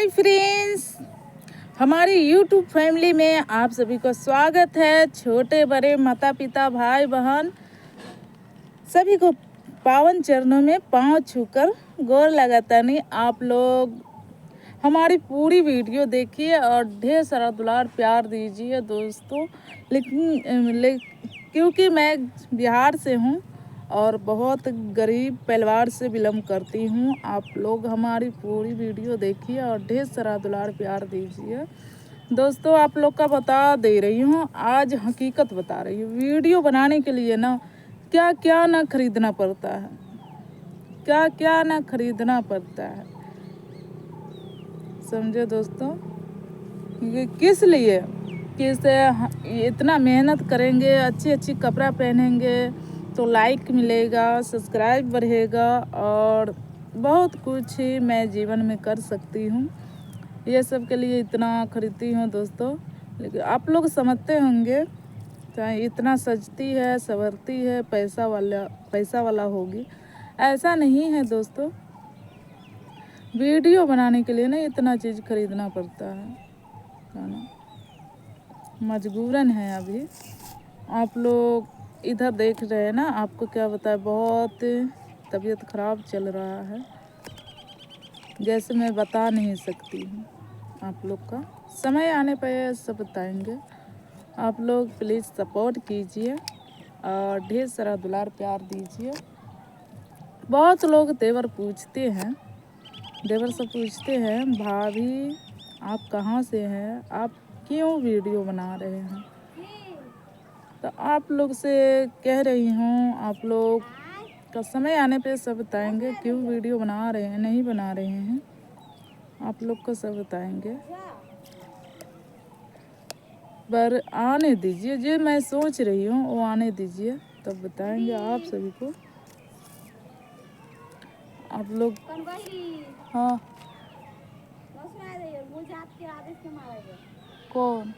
Hi friends, हमारी YouTube family में आप सभी को स्वागत है। छोटे बड़े माता पिता भाई बहन सभी को पावन चरणों में पांव छूकर गोर लगाता नहीं। आप लोग हमारी पूरी वीडियो देखिए और ढेर सारा दुलार प्यार दीजिए दोस्तों। क्योंकि मैं बिहार से हूँ और बहुत गरीब परिवार से बिलोंग करती हूँ। आप लोग हमारी पूरी वीडियो देखिए और ढेर सारा दुलार प्यार दीजिए दोस्तों। आप लोग का बता दे रही हूँ, आज हकीकत बता रही हूँ। वीडियो बनाने के लिए ना क्या क्या ना खरीदना पड़ता है, क्या क्या ना खरीदना पड़ता है, समझे दोस्तों। ये किस लिए इतना मेहनत करेंगे, अच्छी अच्छी कपड़ा पहनेंगे तो लाइक मिलेगा, सब्सक्राइब बढ़ेगा और बहुत कुछ ही मैं जीवन में कर सकती हूँ। ये सब के लिए इतना खरीदती हूँ दोस्तों। लेकिन आप लोग समझते होंगे चाहे इतना सजती है संवरती है पैसा वाला होगी, ऐसा नहीं है दोस्तों। वीडियो बनाने के लिए ना इतना चीज़ खरीदना पड़ता है ना, मजबूरन है। अभी आप लोग इधर देख रहे हैं ना, आपको क्या बताए, बहुत तबीयत ख़राब चल रहा है, जैसे मैं बता नहीं सकती हूँ। आप लोग का समय आने पर सब बताएंगे। आप लोग प्लीज़ सपोर्ट कीजिए और ढेर सारा दुलार प्यार दीजिए। बहुत लोग देवर पूछते हैं, देवर से पूछते हैं भाभी आप कहाँ से हैं, आप क्यों वीडियो बना रहे हैं। तो आप लोग से कह रही हूँ, आप लोग का समय आने पे सब बताएंगे क्यों वीडियो बना रहे हैं नहीं बना रहे हैं। आप लोग को सब बताएंगे, पर आने दीजिए। जो मैं सोच रही हूँ वो आने दीजिए, तब बताएंगे आप सभी को। आप लोग हाँ कौन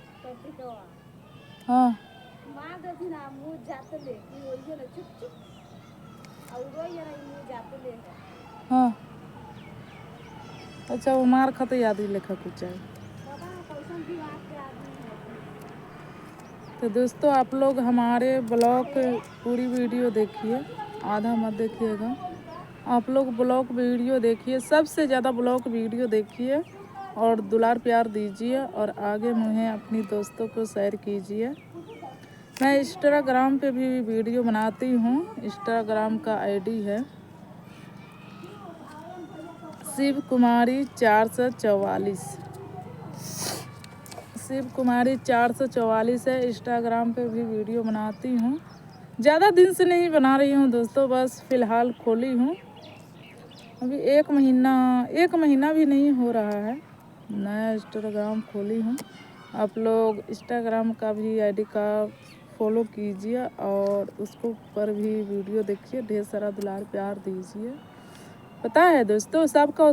हाँ हाँ अच्छा, वो मार खाते याद ही लेखा कुछ है। तो दोस्तों आप लोग हमारे ब्लॉग पूरी वीडियो देखिए, आधा मत देखिएगा। आप लोग ब्लॉग वीडियो देखिए, सबसे ज़्यादा ब्लॉग वीडियो देखिए और दुलार प्यार दीजिए और आगे मुझे अपनी दोस्तों को शेयर कीजिए। मैं इंस्टाग्राम पे भी वीडियो बनाती हूँ। इंस्टाग्राम का आईडी है शिव कुमारी 444, शिव कुमारी 444 है। इंस्टाग्राम पे भी वीडियो बनाती हूँ। ज़्यादा दिन से नहीं बना रही हूँ दोस्तों, बस फ़िलहाल खोली हूँ। अभी एक महीना भी नहीं हो रहा है, नया इंस्टाग्राम खोली हूँ। आप लोग इंस्टाग्राम का भी आईडी का फॉलो कीजिए और उसको पर भी वीडियो देखिए, ढेर सारा दुलार प्यार दीजिए। पता है दोस्तों, सबका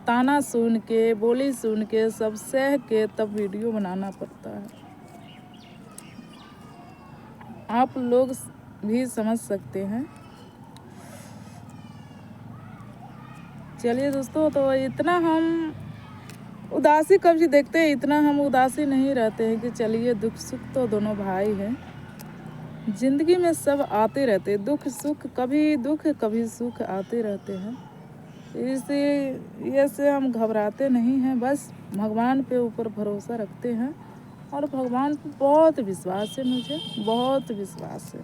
ताना सुन के, बोली सुन के, सब सह के तब वीडियो बनाना पड़ता है। आप लोग भी समझ सकते हैं। चलिए दोस्तों, तो इतना हम उदासी कभी देखते हैं, इतना हम उदासी नहीं रहते हैं कि चलिए दुख सुख तो दोनों भाई हैं। ज़िंदगी में सब आते रहते हैं, दुख सुख, कभी दुख कभी सुख आते रहते हैं। इसी से हम घबराते नहीं हैं, बस भगवान पे ऊपर भरोसा रखते हैं और भगवान पे बहुत विश्वास है, मुझे बहुत विश्वास है।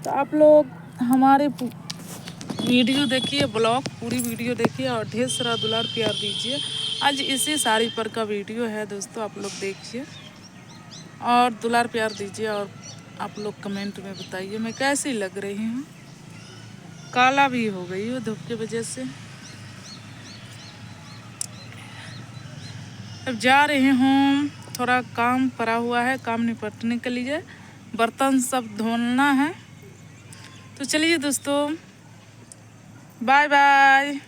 तो आप लोग हमारे वीडियो देखिए, ब्लॉग पूरी वीडियो देखिए और ढेर सारा दुलार प्यार दीजिए। आज इसी साड़ी पर का वीडियो है दोस्तों, आप लोग देखिए और दुलार प्यार दीजिए और आप लोग कमेंट में बताइए मैं कैसी लग रही हूँ। काला भी हो गई हूँ धूप की वजह से। अब जा रहे हूँ, थोड़ा काम पड़ा हुआ है, काम निपटने के लिए बर्तन सब धोना है। तो चलिए दोस्तों, बाय बाय।